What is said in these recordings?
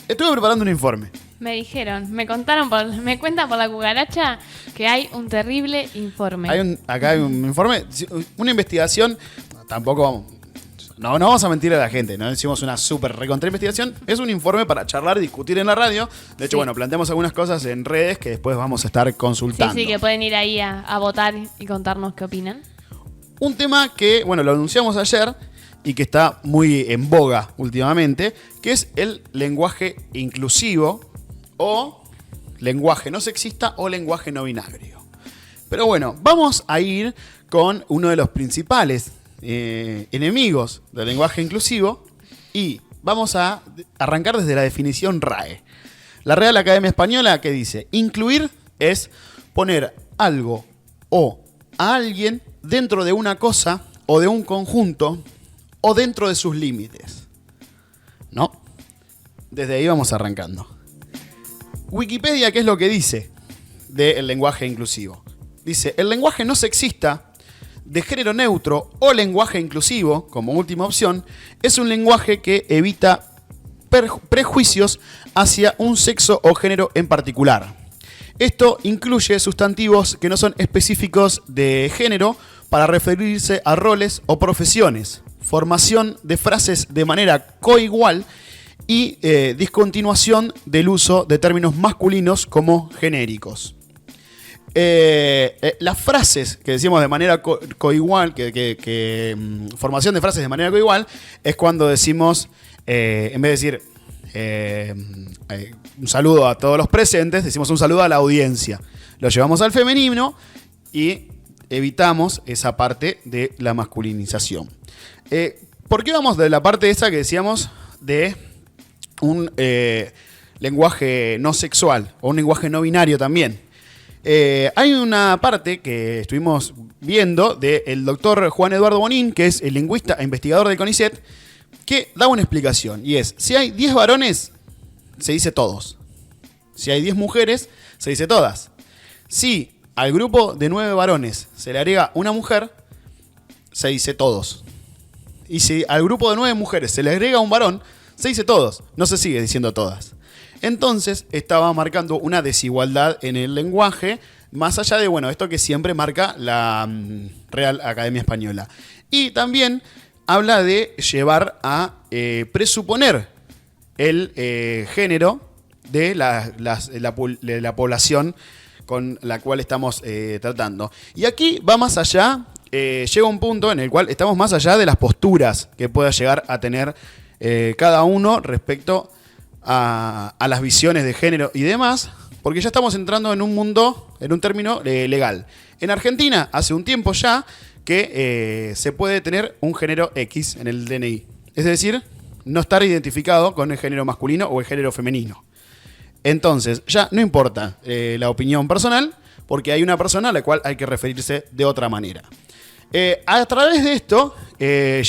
Estuve preparando un informe. Me dijeron, me cuentan por la cucaracha que hay un terrible informe. Acá hay un informe, una investigación, tampoco vamos... No vamos a mentir a la gente, no decimos una súper recontra investigación. Es un informe para charlar y discutir en la radio. De hecho, planteamos algunas cosas en redes que después vamos a estar consultando. Sí, que pueden ir ahí a votar y contarnos qué opinan. Un tema que, lo anunciamos ayer y que está muy en boga últimamente, que es el lenguaje inclusivo o lenguaje no sexista o lenguaje no binario. Pero vamos a ir con uno de los principales enemigos del lenguaje inclusivo y vamos a arrancar desde la definición RAE. La Real Academia Española, que dice: incluir es poner algo o a alguien dentro de una cosa o de un conjunto o dentro de sus límites. ¿No? Desde ahí vamos arrancando. Wikipedia, ¿qué es lo que dice del lenguaje inclusivo? Dice: el lenguaje no sexista, de género neutro o lenguaje inclusivo, como última opción, es un lenguaje que evita prejuicios hacia un sexo o género en particular. Esto incluye sustantivos que no son específicos de género para referirse a roles o profesiones, formación de frases de manera coigual y discontinuación del uso de términos masculinos como genéricos. Las frases que decimos de manera coigual, formación de frases de manera coigual, es cuando decimos, en vez de decir un saludo a todos los presentes, decimos un saludo a la audiencia. Lo llevamos al femenino y evitamos esa parte de la masculinización. ¿Por qué vamos de la parte esa que decíamos de un lenguaje no sexual o un lenguaje no binario también? Hay una parte que estuvimos viendo del doctor Juan Eduardo Bonín, que es el lingüista e investigador de CONICET, que da una explicación, y es: si hay 10 varones, se dice todos. Si hay 10 mujeres, se dice todas. Si al grupo de 9 varones se le agrega una mujer, se dice todos. Y si al grupo de 9 mujeres se le agrega un varón, se dice todos, no se sigue diciendo todas. Entonces estaba marcando una desigualdad en el lenguaje, más allá de esto que siempre marca la Real Academia Española. Y también habla de llevar a presuponer el género de la población con la cual estamos tratando. Y aquí va más allá, llega un punto en el cual estamos más allá de las posturas que pueda llegar a tener cada uno respecto a las visiones de género y demás, porque ya estamos entrando en un mundo, en un término legal. En Argentina, hace un tiempo ya, que se puede tener un género X en el DNI. Es decir, no estar identificado con el género masculino o el género femenino. Entonces, ya no importa la opinión personal, porque hay una persona a la cual hay que referirse de otra manera. A través de esto se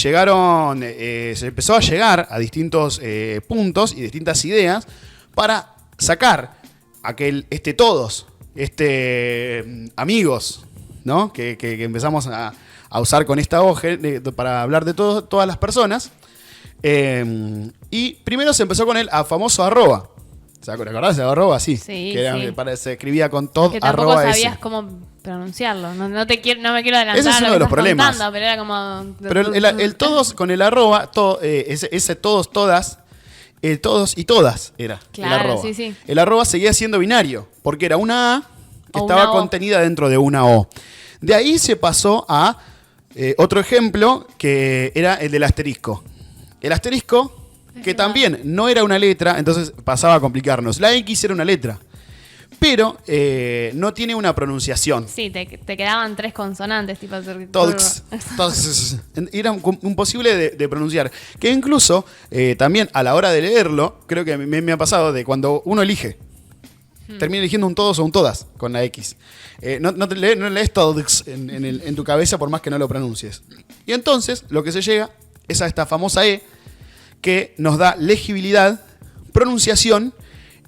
empezó a llegar a distintos puntos y distintas ideas para sacar todos, amigos, ¿no? que empezamos a usar con esta hoja para hablar de todas las personas. Y primero se empezó con el famoso arroba. ¿Te acordás de arroba? Sí. Que se escribía con todo que tampoco arroba sabías S. cómo pronunciarlo. No me quiero adelantar. Ese es uno de los problemas. Pero era como... Pero el todos con el arroba, ese todos, todas, todos y todas era claro, el arroba. Sí. El arroba seguía siendo binario, porque era una A que o estaba una contenida dentro de una O. De ahí se pasó a otro ejemplo, que era el del asterisco. El asterisco, que también no era una letra, entonces pasaba a complicarnos. La X era una letra, pero no tiene una pronunciación. Sí, te quedaban 3 consonantes, tipo... Todos. Era imposible de pronunciar. Que incluso, también a la hora de leerlo, creo que me ha pasado de cuando uno elige. Termina eligiendo un todos o un todas con la X. No lees todos en tu cabeza por más que no lo pronuncies. Y entonces lo que se llega es a esta famosa E, que nos da legibilidad, pronunciación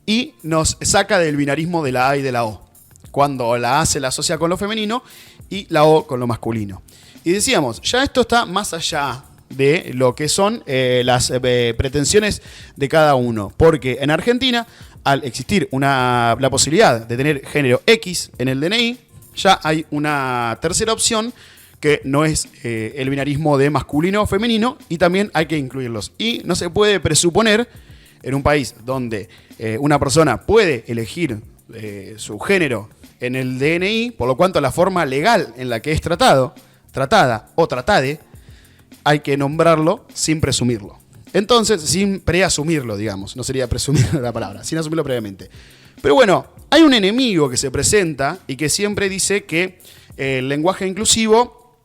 y nos saca del binarismo de la A y de la O. Cuando la A se la asocia con lo femenino y la O con lo masculino. Y decíamos, ya esto está más allá de lo que son las pretensiones de cada uno. Porque en Argentina, al existir la posibilidad de tener género X en el DNI, ya hay una tercera opción que no es el binarismo de masculino o femenino, y también hay que incluirlos. Y no se puede presuponer en un país donde una persona puede elegir su género en el DNI, por lo cuanto la forma legal en la que es tratada o tratade, hay que nombrarlo sin presumirlo. Entonces, sin preasumirlo, digamos. No sería presumir la palabra, sin asumirlo previamente. Pero bueno, hay un enemigo que se presenta y que siempre dice que el lenguaje inclusivo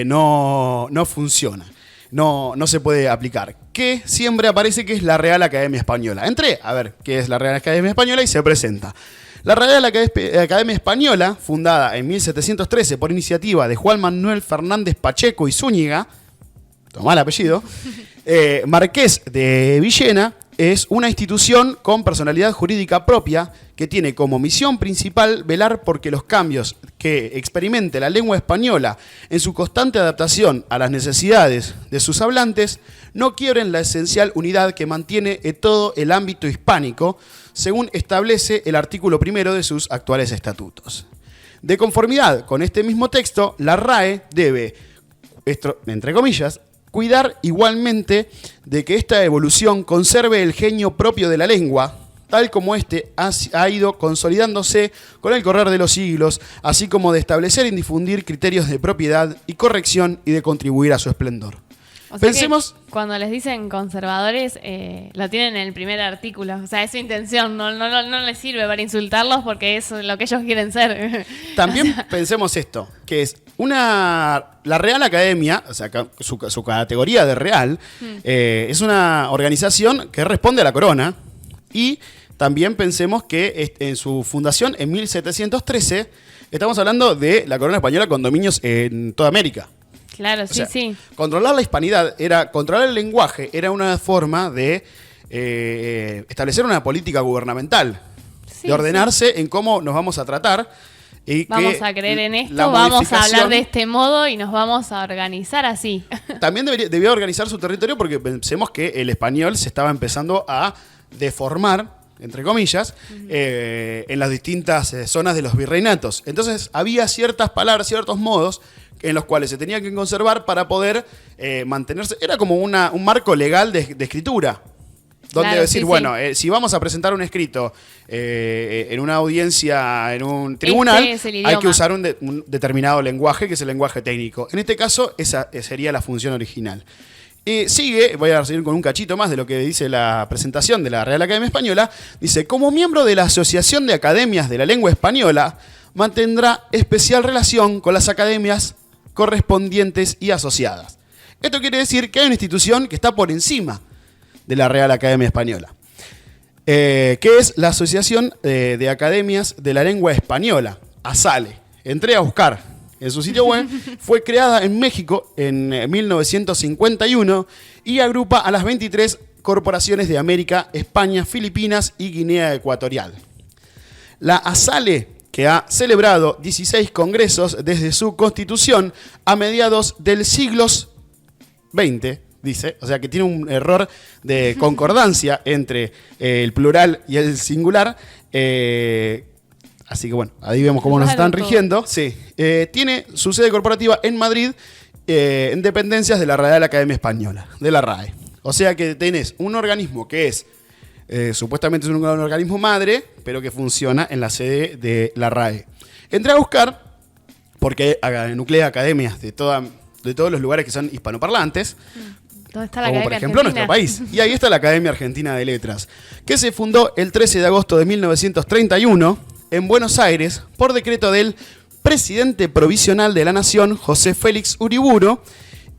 no funciona. No se puede aplicar. Que siempre aparece que es la Real Academia Española. Entré a ver qué es la Real Academia Española y se presenta. La Real Academia Española, fundada en 1713 por iniciativa de Juan Manuel Fernández Pacheco y Zúñiga, tomá el apellido, marqués de Villena, es una institución con personalidad jurídica propia que tiene como misión principal velar porque los cambios que experimente la lengua española en su constante adaptación a las necesidades de sus hablantes no quiebren la esencial unidad que mantiene en todo el ámbito hispánico, según establece el artículo 1 de sus actuales estatutos. De conformidad con este mismo texto, la RAE debe, entre comillas, cuidar igualmente de que esta evolución conserve el genio propio de la lengua, tal como éste ha ido consolidándose con el correr de los siglos, así como de establecer y difundir criterios de propiedad y corrección y de contribuir a su esplendor. O sea, Pensemos, que cuando les dicen conservadores, lo tienen en el primer artículo. O sea, es su intención. No les sirve para insultarlos porque es lo que ellos quieren ser. también pensemos esto, que es la Real Academia, o sea, su categoría de real, es una organización que responde a la corona. Y también pensemos que en su fundación en 1713 estamos hablando de la corona española con dominios en toda América. Claro, sí, sí. Controlar la hispanidad, controlar el lenguaje, era una forma de establecer una política gubernamental, de ordenarse en cómo nos vamos a tratar. Y vamos a creer en esto, vamos a hablar de este modo y nos vamos a organizar así. También debía organizar su territorio porque pensemos que el español se estaba empezando a deformar, entre comillas, en las distintas zonas de los virreinatos. Entonces había ciertas palabras, ciertos modos en los cuales se tenía que conservar para poder mantenerse. Era como un marco legal de escritura. Donde claro, decir, sí, bueno, si vamos a presentar un escrito en una audiencia, en un tribunal, hay que usar un determinado lenguaje, que es el lenguaje técnico. En este caso, esa sería la función original. Voy a seguir con un cachito más de lo que dice la presentación de la Real Academia Española. Dice, como miembro de la Asociación de Academias de la Lengua Española, mantendrá especial relación con las academias correspondientes y asociadas. Esto quiere decir que hay una institución que está por encima de la Real Academia Española, que es la Asociación de Academias de la Lengua Española, ASALE. Entré a buscar en su sitio web, fue creada en México en 1951 y agrupa a las 23 corporaciones de América, España, Filipinas y Guinea Ecuatorial. La ASALE, que ha celebrado 16 congresos desde su constitución a mediados del siglo XX, dice, o sea que tiene un error de concordancia entre el plural y el singular. Así que bueno, ahí vemos cómo nos están rigiendo. Sí. Tiene su sede corporativa en Madrid, en dependencias de la Real Academia Española, de la RAE. O sea que tenés un organismo que es, supuestamente es un organismo madre, pero que funciona en la sede de la RAE. Entré a buscar, porque nuclea academias de todos los lugares que son hispanoparlantes, ¿dónde está la como Academia por ejemplo Argentina? nuestro país. Y ahí está la Academia Argentina de Letras, que se fundó el 13 de agosto de 1931 en Buenos Aires por decreto del presidente provisional de la Nación, José Félix Uriburu,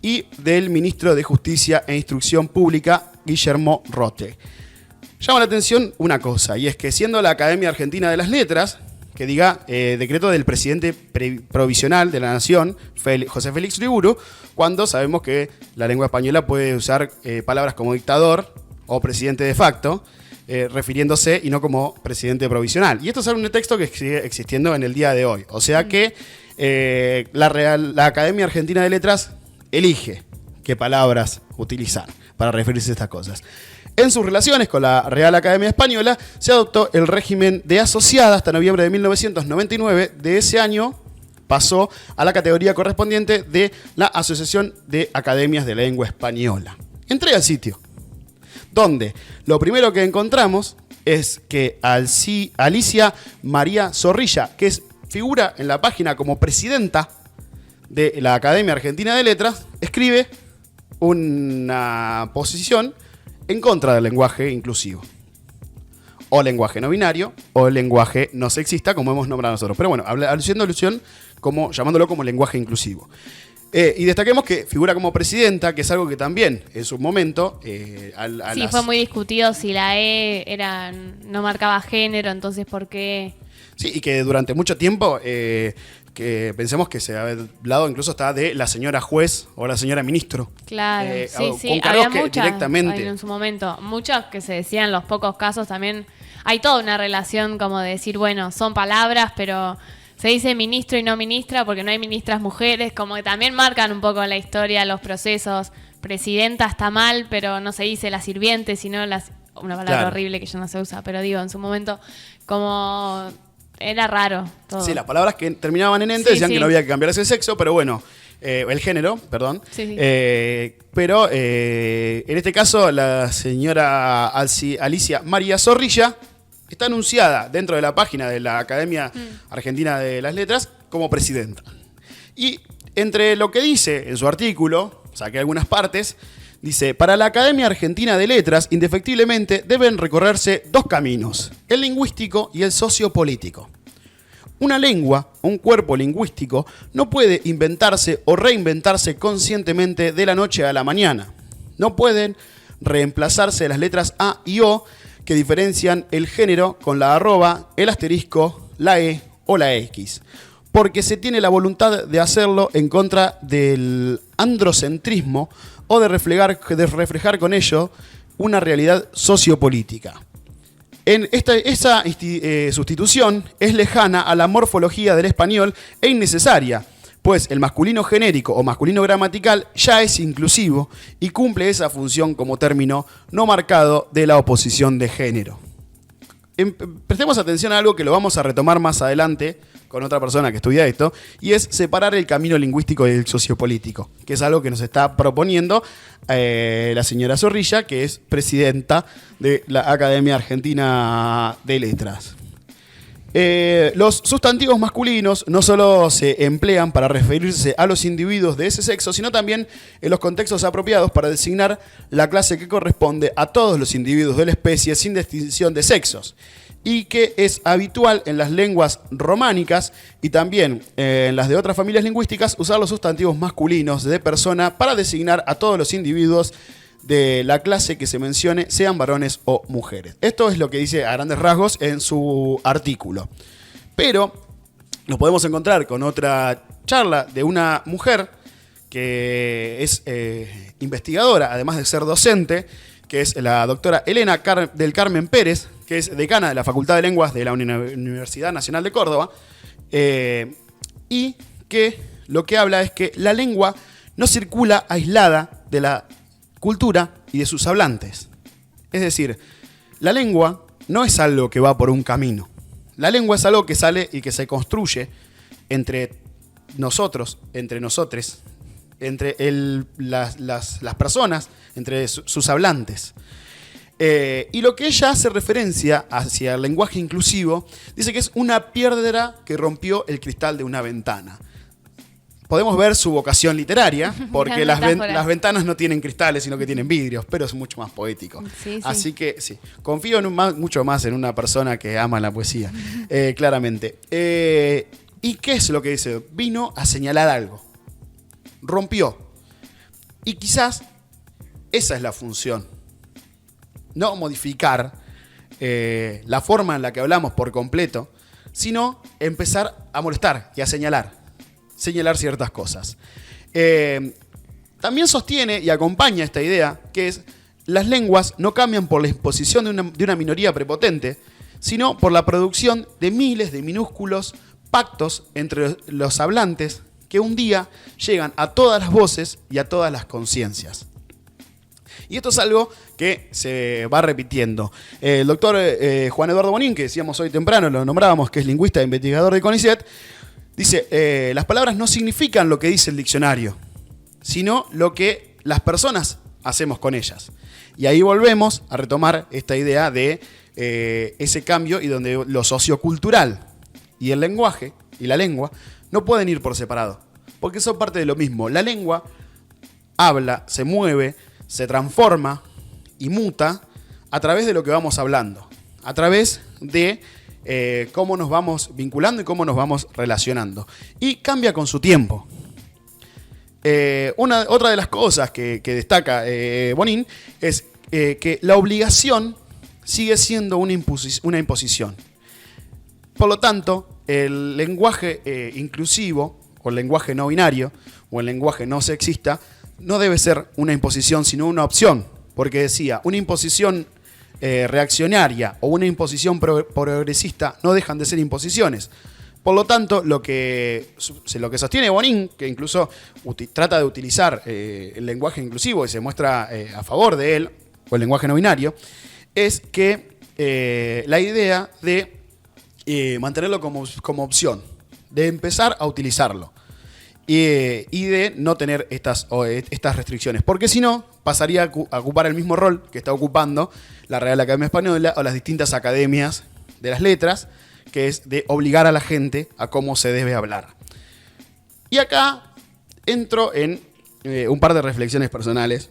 y del ministro de Justicia e Instrucción Pública, Guillermo Rote. Llama la atención una cosa, y es que siendo la Academia Argentina de las Letras, que diga decreto del presidente provisional de la Nación, José Félix Uriburu, cuando sabemos que la lengua española puede usar palabras como dictador o presidente de facto, refiriéndose y no como presidente provisional. Y esto es un texto que sigue existiendo en el día de hoy. O sea que la Academia Argentina de Letras elige qué palabras utilizar para referirse a estas cosas. En sus relaciones con la Real Academia Española se adoptó el régimen de asociada hasta noviembre de 1999. De ese año pasó a la categoría correspondiente de la Asociación de Academias de Lengua Española. Entré al sitio, donde lo primero que encontramos es que Alicia María Zorrilla, que figura en la página como presidenta de la Academia Argentina de Letras, escribe una posición en contra del lenguaje inclusivo, o lenguaje no binario, o lenguaje no sexista, como hemos nombrado nosotros. Pero bueno, haciendo alusión, llamándolo como lenguaje inclusivo. Y destaquemos que figura como presidenta, que es algo que también en su momento... fue muy discutido si la E no marcaba género, entonces ¿por qué? Sí, y que durante mucho tiempo... que pensemos que se ha hablado incluso hasta de la señora juez o la señora ministro. Claro, sí. Con cargos había que muchas directamente... en su momento. Muchas que se decían en los pocos casos también. Hay toda una relación como de decir, bueno, son palabras, pero se dice ministro y no ministra porque no hay ministras mujeres. Como que también marcan un poco la historia, los procesos. Presidenta está mal, pero no se dice la sirviente, sino una palabra horrible que ya no se usa. Pero digo, en su momento, como... Era raro todo. Sí, las palabras que terminaban en ente decían que no había que cambiarse el sexo, pero bueno, el género, perdón. Sí. Pero en este caso, la señora Alicia María Zorrilla está anunciada dentro de la página de la Academia Argentina de las Letras como presidenta. Y entre lo que dice en su artículo, saqué algunas partes, dice: para la Academia Argentina de Letras, indefectiblemente deben recorrerse dos caminos, el lingüístico y el sociopolítico. Una lengua, un cuerpo lingüístico, no puede inventarse o reinventarse conscientemente de la noche a la mañana. No pueden reemplazarse las letras A y O que diferencian el género con la arroba, el asterisco, la E o la X, porque se tiene la voluntad de hacerlo en contra del androcentrismo o de reflejar con ello una realidad sociopolítica. Esa sustitución es lejana a la morfología del español e innecesaria, pues el masculino genérico o masculino gramatical ya es inclusivo y cumple esa función como término no marcado de la oposición de género. Prestemos atención a algo que lo vamos a retomar más adelante con otra persona que estudia esto, y es separar el camino lingüístico del sociopolítico, que es algo que nos está proponiendo la señora Zorrilla, que es presidenta de la Academia Argentina de Letras. Los sustantivos masculinos no solo se emplean para referirse a los individuos de ese sexo, sino también en los contextos apropiados para designar la clase que corresponde a todos los individuos de la especie sin distinción de sexos, y que es habitual en las lenguas románicas y también en las de otras familias lingüísticas usar los sustantivos masculinos de persona para designar a todos los individuos de la clase que se mencione, sean varones o mujeres. Esto es lo que dice a grandes rasgos en su artículo. Pero nos podemos encontrar con otra charla de una mujer que es investigadora, además de ser docente, que es la doctora Elena del Carmen Pérez, que es decana de la Facultad de Lenguas de la Universidad Nacional de Córdoba, y que lo que habla es que la lengua no circula aislada de la cultura y de sus hablantes. Es decir, la lengua no es algo que va por un camino. La lengua es algo que sale y que se construye entre nosotros, entre nosotres, entre las personas, entre sus hablantes. Y lo que ella hace referencia hacia el lenguaje inclusivo, dice que es una piedra que rompió el cristal de una ventana. Podemos ver su vocación literaria, porque las ventanas no tienen cristales, sino que tienen vidrios, pero es mucho más poético. Sí. Así que sí, confío mucho más en una persona que ama la poesía, claramente. ¿Y qué es lo que dice? Vino a señalar algo. Rompió. Y quizás esa es la función. No modificar la forma en la que hablamos por completo, sino empezar a molestar y a señalar ciertas cosas. También sostiene y acompaña esta idea que es: las lenguas no cambian por la imposición de una minoría prepotente, sino por la producción de miles de minúsculos pactos entre los hablantes que un día llegan a todas las voces y a todas las conciencias. Y esto es algo que se va repitiendo. El doctor Juan Eduardo Bonín, que decíamos hoy temprano, lo nombrábamos, que es lingüista e investigador de CONICET, dice, las palabras no significan lo que dice el diccionario, sino lo que las personas hacemos con ellas. Y ahí volvemos a retomar esta idea de ese cambio y donde lo sociocultural y el lenguaje y la lengua no pueden ir por separado, porque son parte de lo mismo. La lengua habla, se mueve, se transforma y muta a través de lo que vamos hablando, a través de cómo nos vamos vinculando y cómo nos vamos relacionando. Y cambia con su tiempo. Otra de las cosas que destaca Bonín es que la obligación sigue siendo una imposición. Por lo tanto, el lenguaje inclusivo, o el lenguaje no binario, o el lenguaje no sexista, no debe ser una imposición, sino una opción. Porque decía, una imposición reaccionaria o una imposición progresista no dejan de ser imposiciones. Por lo tanto, lo que sostiene Bonín, que incluso trata de utilizar el lenguaje inclusivo y se muestra a favor de él, o el lenguaje no binario, es que la idea de mantenerlo como opción, de empezar a utilizarlo y de no tener estas restricciones, porque si no, pasaría a ocupar el mismo rol que está ocupando la Real Academia Española o las distintas academias de las letras, que es de obligar a la gente a cómo se debe hablar. Y acá entro en un par de reflexiones personales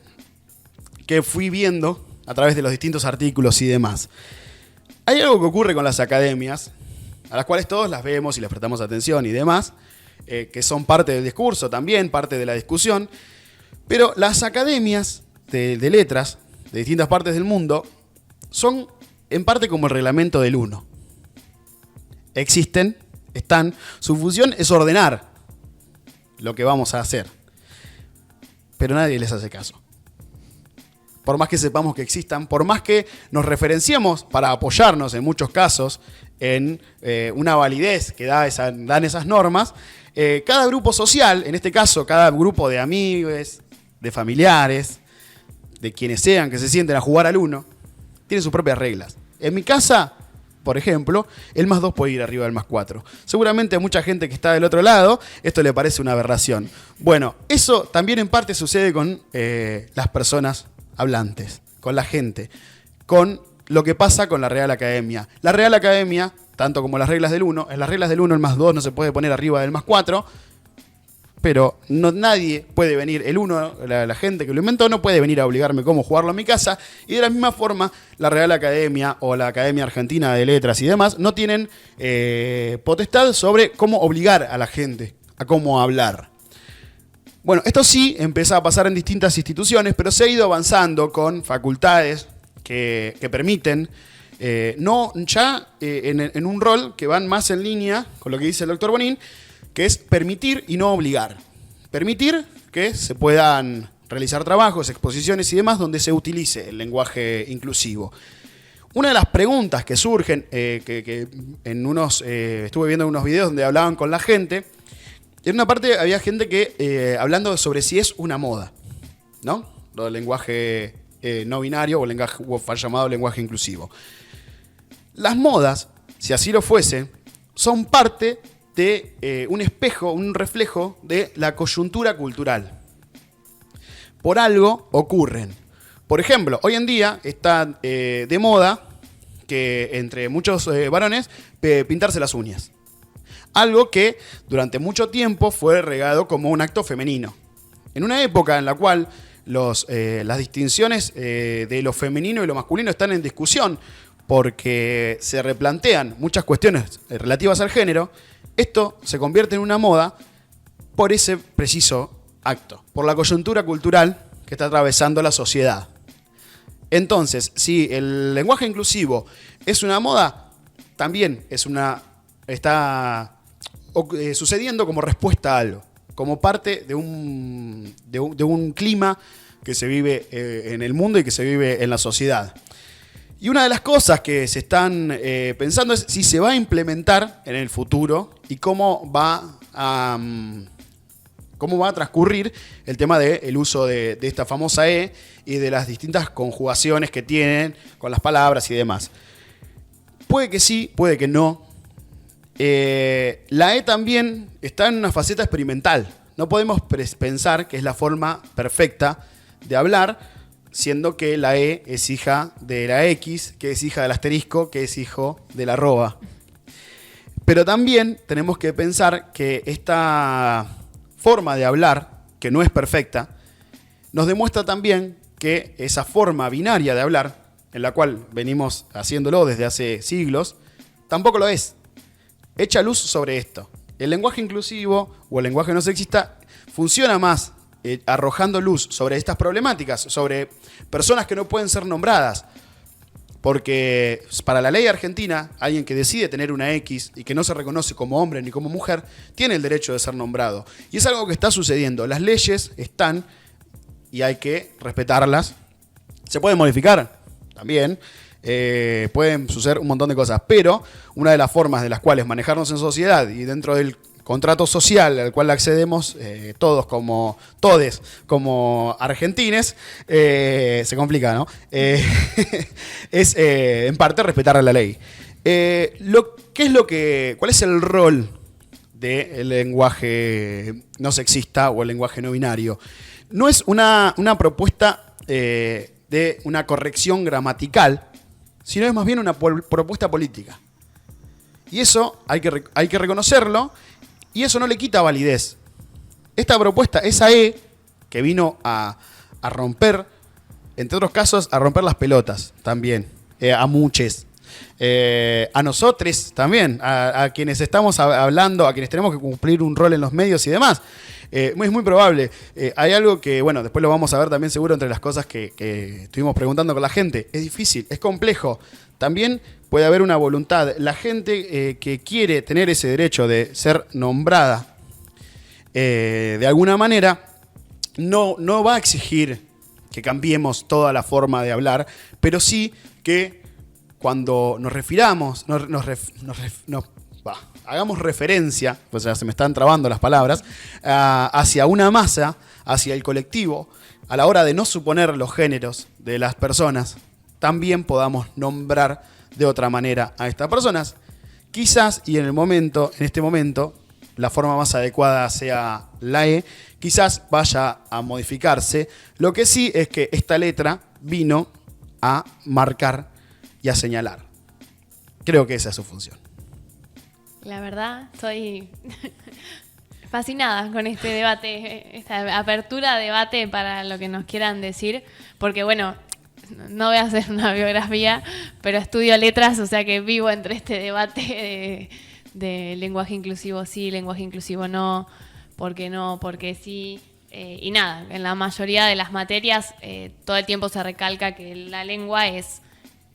que fui viendo a través de los distintos artículos y demás. Hay algo que ocurre con las academias, a las cuales todos las vemos y les prestamos atención y demás, que son parte del discurso también, parte de la discusión, pero las academias de letras de distintas partes del mundo son en parte como el reglamento del uno. Existen, están, su función es ordenar lo que vamos a hacer, pero nadie les hace caso. Por más que sepamos que existan, por más que nos referenciemos para apoyarnos en muchos casos en una validez que dan esas normas, cada grupo social, en este caso cada grupo de amigos, de familiares, de quienes sean que se sienten a jugar al uno, tiene sus propias reglas. En mi casa, por ejemplo, el +2 puede ir arriba del +4. Seguramente a mucha gente que está del otro lado esto le parece una aberración. Bueno, eso también en parte sucede con las personas hablantes, con la gente, con lo que pasa con la Real Academia. La Real Academia, tanto como las reglas del 1, en las reglas del 1 el +2 no se puede poner arriba del +4, pero nadie puede venir, el 1, la gente que lo inventó, no puede venir a obligarme cómo jugarlo en mi casa, y de la misma forma la Real Academia o la Academia Argentina de Letras y demás no tienen potestad sobre cómo obligar a la gente a cómo hablar. Bueno, esto sí empieza a pasar en distintas instituciones, pero se ha ido avanzando con facultades que permiten, no ya en un rol que van más en línea con lo que dice el doctor Bonín, que es permitir y no obligar. Permitir que se puedan realizar trabajos, exposiciones y demás donde se utilice el lenguaje inclusivo. Una de las preguntas que surgen, que estuve viendo unos videos donde hablaban con la gente, en una parte había gente que hablando sobre si es una moda, ¿no? Lo del lenguaje no binario o el lenguaje llamado lenguaje inclusivo. Las modas, si así lo fuese, son parte de un espejo, un reflejo de la coyuntura cultural. Por algo ocurren. Por ejemplo, hoy en día está de moda que entre muchos varones pintarse las uñas. Algo que durante mucho tiempo fue regado como un acto femenino. En una época en la cual las distinciones de lo femenino y lo masculino están en discusión porque se replantean muchas cuestiones relativas al género, esto se convierte en una moda por ese preciso acto, por la coyuntura cultural que está atravesando la sociedad. Entonces, si el lenguaje inclusivo es una moda, también está sucediendo como respuesta a algo, como parte de un clima que se vive en el mundo y que se vive en la sociedad. Y una de las cosas que se están pensando es si se va a implementar en el futuro y cómo va a cómo va a transcurrir el tema del uso de esta famosa E y de las distintas conjugaciones que tienen con las palabras y demás. Puede que sí, puede que no. La E también está en una faceta experimental. No podemos pensar que es la forma perfecta de hablar, siendo que la E es hija de la X, que es hija del asterisco, que es hijo de la arroba. Pero también tenemos que pensar que esta forma de hablar, que no es perfecta, nos demuestra también que esa forma binaria de hablar, en la cual venimos haciéndolo desde hace siglos, tampoco lo es. Echa luz sobre esto. El lenguaje inclusivo o el lenguaje no sexista funciona más arrojando luz sobre estas problemáticas, sobre personas que no pueden ser nombradas. Porque para la ley argentina, alguien que decide tener una X y que no se reconoce como hombre ni como mujer, tiene el derecho de ser nombrado. Y es algo que está sucediendo. Las leyes están y hay que respetarlas. Se pueden modificar también. Pueden suceder un montón de cosas. Pero una de las formas de las cuales manejarnos en sociedad y dentro del contrato social al cual accedemos todos todes como argentines, se complica, ¿no? Es en parte respetar la ley. ¿Cuál es el rol del lenguaje no sexista o el lenguaje no binario? No es una propuesta de una corrección gramatical, sino es más bien una propuesta política. Y eso hay que reconocerlo. Y eso no le quita validez. Esta propuesta, esa E, que vino a romper, entre otros casos, a romper las pelotas también, a muchos, a nosotros también, a quienes estamos hablando, a quienes tenemos que cumplir un rol en los medios y demás. Es muy probable. Hay algo que, bueno, después lo vamos a ver también seguro entre las cosas que estuvimos preguntando con la gente. Es difícil, es complejo. También puede haber una voluntad. La gente que quiere tener ese derecho de ser nombrada de alguna manera, no va a exigir que cambiemos toda la forma de hablar, pero sí que cuando nos refiramos, hagamos referencia, pues ya se me están trabando las palabras, hacia una masa, hacia el colectivo, a la hora de no suponer los géneros de las personas, también podamos nombrar de otra manera a estas personas. Quizás, y en este momento, la forma más adecuada sea la E, quizás vaya a modificarse. Lo que sí es que esta letra vino a marcar y a señalar. Creo que esa es su función. La verdad, estoy fascinada con este debate, esta apertura a debate para lo que nos quieran decir, porque bueno, no voy a hacer una biografía, pero estudio letras, o sea que vivo entre este debate de lenguaje inclusivo sí, lenguaje inclusivo no, por qué no, por qué sí. Y nada, en la mayoría de las materias todo el tiempo se recalca que la lengua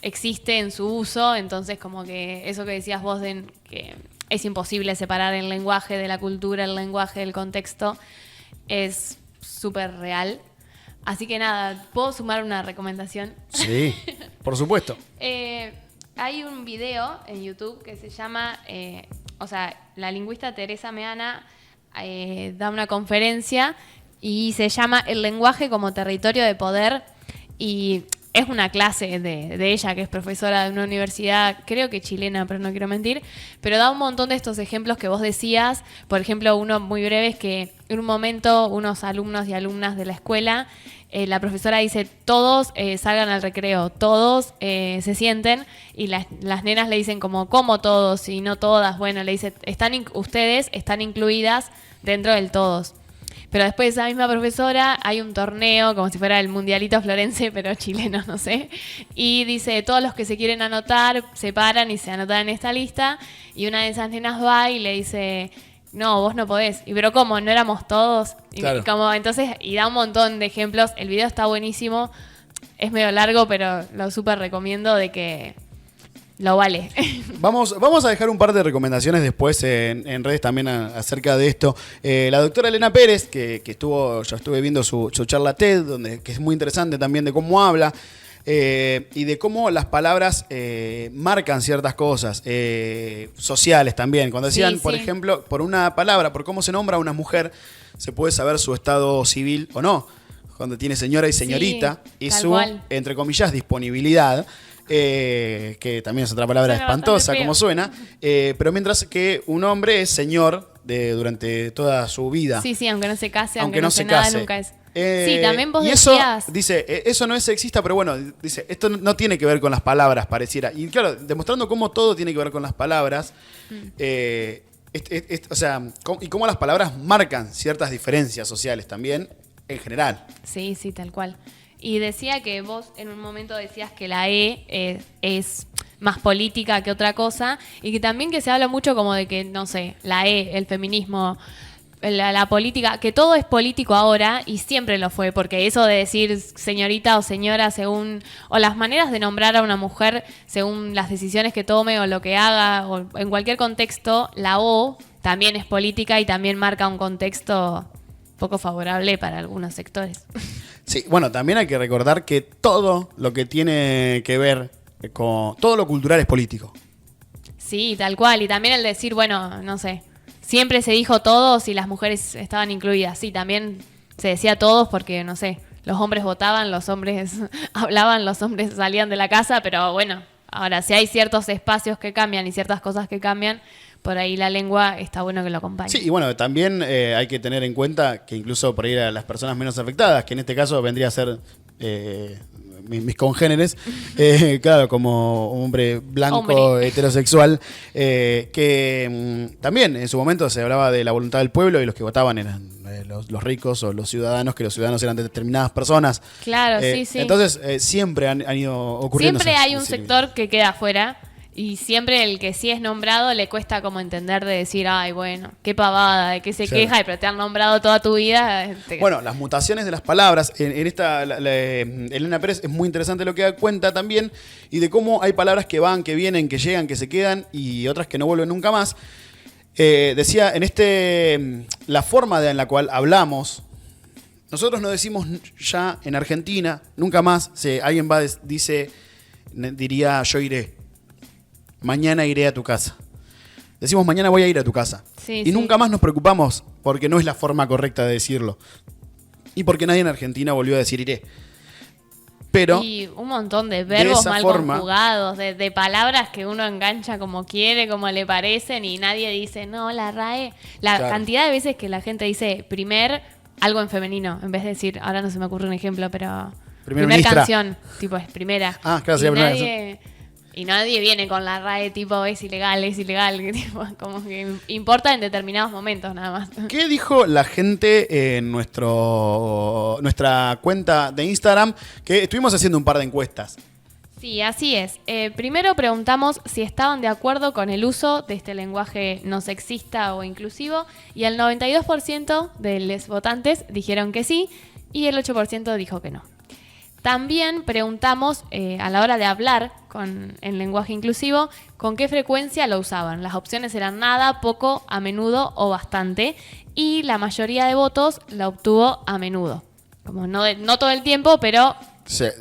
existe en su uso, entonces como que eso que decías vos de que es imposible separar el lenguaje de la cultura, el lenguaje del contexto, es súper real. Así que nada, ¿puedo sumar una recomendación? Sí, por supuesto. Hay un video en YouTube que se llama, la lingüista Teresa Meana da una conferencia y se llama El lenguaje como territorio de poder, y es una clase de ella, que es profesora de una universidad, creo que chilena, pero no quiero mentir, pero da un montón de estos ejemplos que vos decías. Por ejemplo, uno muy breve es que en un momento unos alumnos y alumnas de la escuela, la profesora dice, todos salgan al recreo, todos se sienten, y las nenas le dicen ¿cómo todos y no todas? Bueno, le dice, ustedes están incluidas dentro del todos. Pero después esa misma profesora hay un torneo, como si fuera el Mundialito Florense, pero chileno, no sé. Y dice, todos los que se quieren anotar, se paran y se anotan en esta lista. Y una de esas nenas va y le dice, no, vos no podés. Y pero ¿cómo? ¿No éramos todos? Claro. Y da un montón de ejemplos. El video está buenísimo. Es medio largo, pero lo súper recomiendo de que lo vale. Vamos a dejar un par de recomendaciones después en redes también acerca de esto. La doctora Elena Pérez, yo estuve viendo su charla TED, que es muy interesante también de cómo habla. y de cómo las palabras marcan ciertas cosas, sociales también. Cuando decían, por ejemplo, por una palabra, por cómo se nombra a una mujer, se puede saber su estado civil o no. Cuando tiene señora y señorita, y su, cual, entre comillas, disponibilidad. Que también es otra palabra espantosa, como suena, pero mientras que un hombre es señor durante toda su vida. Sí, aunque no se case, aunque no se case. Nada, nunca es. Sí, también vos eso, decías... dice, eso no es sexista, pero bueno, dice, esto no tiene que ver con las palabras, pareciera. Y claro, demostrando cómo todo tiene que ver con las palabras, o sea, y cómo las palabras marcan ciertas diferencias sociales también, en general. Sí, tal cual. Y decía que vos en un momento decías que la es más política que otra cosa y que también que se habla mucho como de que, no sé, la el feminismo, la política, que todo es político ahora y siempre lo fue, porque eso de decir señorita o señora según, o las maneras de nombrar a una mujer según las decisiones que tome o lo que haga, o en cualquier contexto, la O también es política y también marca un contexto poco favorable para algunos sectores. Sí, bueno, también hay que recordar que todo lo que tiene que ver con... Todo lo cultural es político. Sí, tal cual. Y también el decir, bueno, no sé, siempre se dijo todos y las mujeres estaban incluidas. Sí, también se decía todos porque, no sé, los hombres votaban, los hombres hablaban, los hombres salían de la casa, pero bueno, ahora si hay ciertos espacios que cambian y ciertas cosas que cambian, por ahí la lengua está bueno que lo acompañe. Sí, y bueno, también hay que tener en cuenta que incluso por ahí a las personas menos afectadas, que en este caso vendría a ser mis congéneres, claro, como hombre blanco, heterosexual, que también en su momento se hablaba de la voluntad del pueblo y los que votaban eran los ricos o los ciudadanos, que los ciudadanos eran de determinadas personas. Claro, sí. Entonces siempre han ido ocurriendo. Siempre hay un sector que queda afuera. Y siempre el que sí es nombrado le cuesta como entender de decir, ay, bueno, qué pavada, de qué se queja, pero te han nombrado toda tu vida. Bueno, las mutaciones de las palabras, en esta, Elena Pérez es muy interesante lo que da cuenta también, y de cómo hay palabras que van, que vienen, que llegan, que se quedan, y otras que no vuelven nunca más. Decía, la forma en la cual hablamos, nosotros no decimos ya en Argentina, nunca más, si alguien diría yo iré. Mañana iré a tu casa. Decimos mañana voy a ir a tu casa. Y nunca más nos preocupamos porque no es la forma correcta de decirlo. Y porque nadie en Argentina volvió a decir iré. Pero y un montón de verbos mal conjugados, de palabras que uno engancha como quiere, como le parecen, y nadie dice, no, la RAE. La cantidad de veces que la gente dice algo en femenino, en vez de decir, ahora no se me ocurre un ejemplo, pero primer canción, tipo es primera. Ah, claro, sí, y nadie viene con la RAE tipo es ilegal, que tipo, como que importa en determinados momentos nada más. ¿Qué dijo la gente en nuestra cuenta de Instagram? Que estuvimos haciendo un par de encuestas. Sí, así es. Primero preguntamos si estaban de acuerdo con el uso de este lenguaje no sexista o inclusivo, y el 92% de los votantes dijeron que sí y el 8% dijo que no. También preguntamos a la hora de hablar en lenguaje inclusivo con qué frecuencia lo usaban. Las opciones eran nada, poco, a menudo o bastante, y la mayoría de votos la obtuvo a menudo. Como no todo el tiempo, pero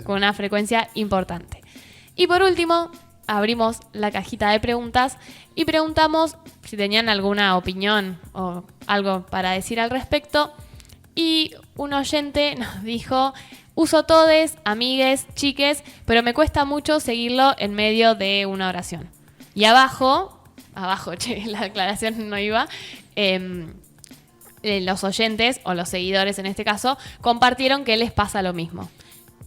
con una frecuencia importante. Y por último, abrimos la cajita de preguntas y preguntamos si tenían alguna opinión o algo para decir al respecto. Y un oyente nos dijo: uso todes, amigues, chiques, pero me cuesta mucho seguirlo en medio de una oración. Y abajo, la declaración no iba, los oyentes, o los seguidores en este caso, compartieron que les pasa lo mismo.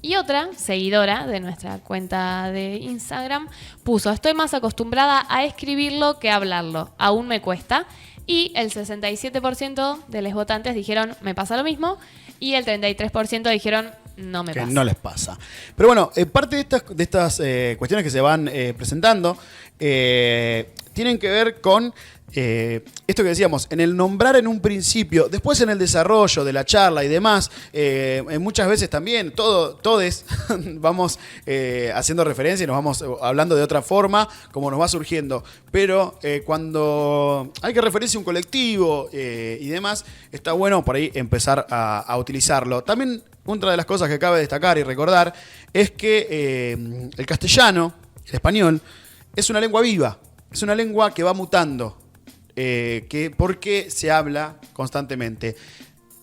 Y otra seguidora de nuestra cuenta de Instagram puso: estoy más acostumbrada a escribirlo que a hablarlo, aún me cuesta. Y el 67% de los votantes dijeron me pasa lo mismo, y el 33% dijeron no me pasa. Que no les pasa. Pero bueno, parte de estas cuestiones que se van presentando tienen que ver con esto que decíamos, en el nombrar en un principio, después en el desarrollo de la charla y demás, muchas veces también, todes vamos haciendo referencia y nos vamos hablando de otra forma, como nos va surgiendo. Pero cuando hay que referirse a un colectivo y demás, está bueno por ahí empezar a utilizarlo. También otra de las cosas que cabe destacar y recordar es que el castellano, el español, es una lengua viva, es una lengua que va mutando, porque se habla constantemente.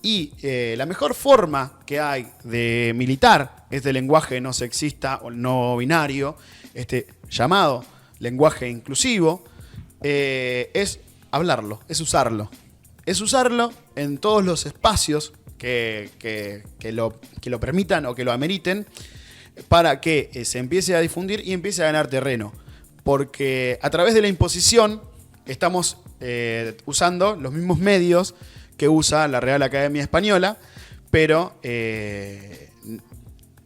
Y la mejor forma que hay de militar este lenguaje no sexista o no binario, este llamado lenguaje inclusivo, es hablarlo, es usarlo. Es usarlo en todos los espacios que lo permitan o que lo ameriten para que se empiece a difundir y empiece a ganar terreno. Porque a través de la imposición estamos usando los mismos medios que usa la Real Academia Española, pero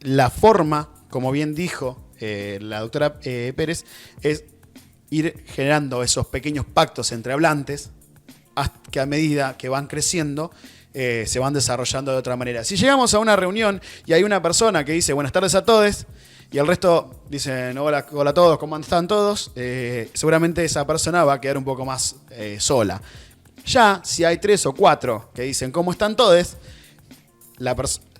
la forma, como bien dijo la doctora Pérez, es ir generando esos pequeños pactos entre hablantes que a medida que van creciendo se van desarrollando de otra manera. Si llegamos a una reunión y hay una persona que dice buenas tardes a todos y el resto dicen hola, hola a todos, ¿cómo están todos? Seguramente esa persona va a quedar un poco más sola. Ya, si hay 3 o 4 que dicen ¿cómo están todos?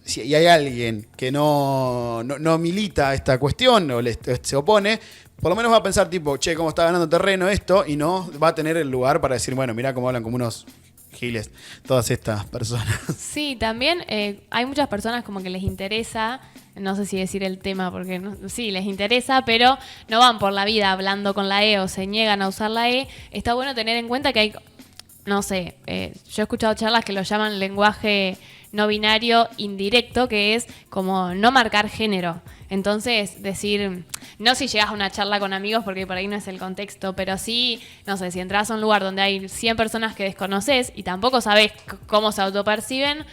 Si hay alguien que no milita esta cuestión o se opone, por lo menos va a pensar tipo, che, cómo está ganando terreno esto, y no va a tener el lugar para decir, bueno, mirá cómo hablan como unos giles todas estas personas. Sí, también hay muchas personas como que les interesa, no sé si decir el tema porque sí, les interesa, pero no van por la vida hablando con la E o se niegan a usar la E. Está bueno tener en cuenta que hay, no sé, yo he escuchado charlas que lo llaman lenguaje no binario indirecto, que es como no marcar género. Entonces, decir, no si llegas a una charla con amigos, porque por ahí no es el contexto, pero sí, no sé, si entras a un lugar donde hay 100 personas que desconoces y tampoco sabes cómo se autoperciben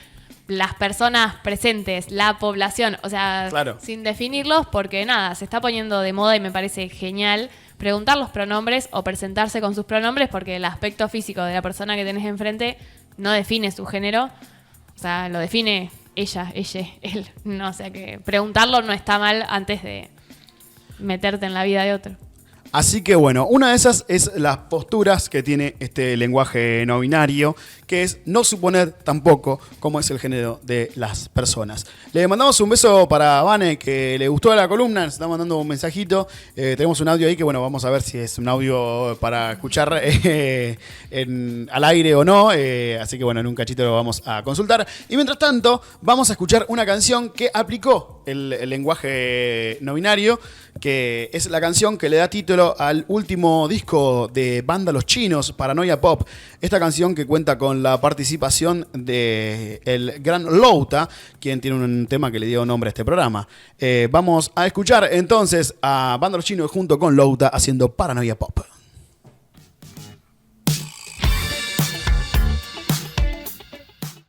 las personas presentes, la población, o sea, claro, sin definirlos, porque nada, se está poniendo de moda y me parece genial preguntar los pronombres o presentarse con sus pronombres, porque el aspecto físico de la persona que tenés enfrente no define su género, o sea, lo define ella, él. No, o sea que preguntarlo no está mal antes de meterte en la vida de otro. Así que bueno, una de esas es las posturas que tiene este lenguaje no binario, que es no suponer tampoco cómo es el género de las personas. Le mandamos un beso para Vane, que le gustó la columna, nos está mandando un mensajito. Tenemos un audio ahí que bueno, vamos a ver si es un audio para escuchar al aire o no. Así que bueno, en un cachito lo vamos a consultar. Y mientras tanto, vamos a escuchar una canción que aplicó el lenguaje no binario, que es la canción que le da título al último disco de banda Los Chinos, Paranoia Pop. Esta canción que cuenta con la participación de el gran Louta, quien tiene un tema que le dio nombre a este programa. Vamos a escuchar entonces a banda Los Chinos junto con Louta haciendo Paranoia Pop.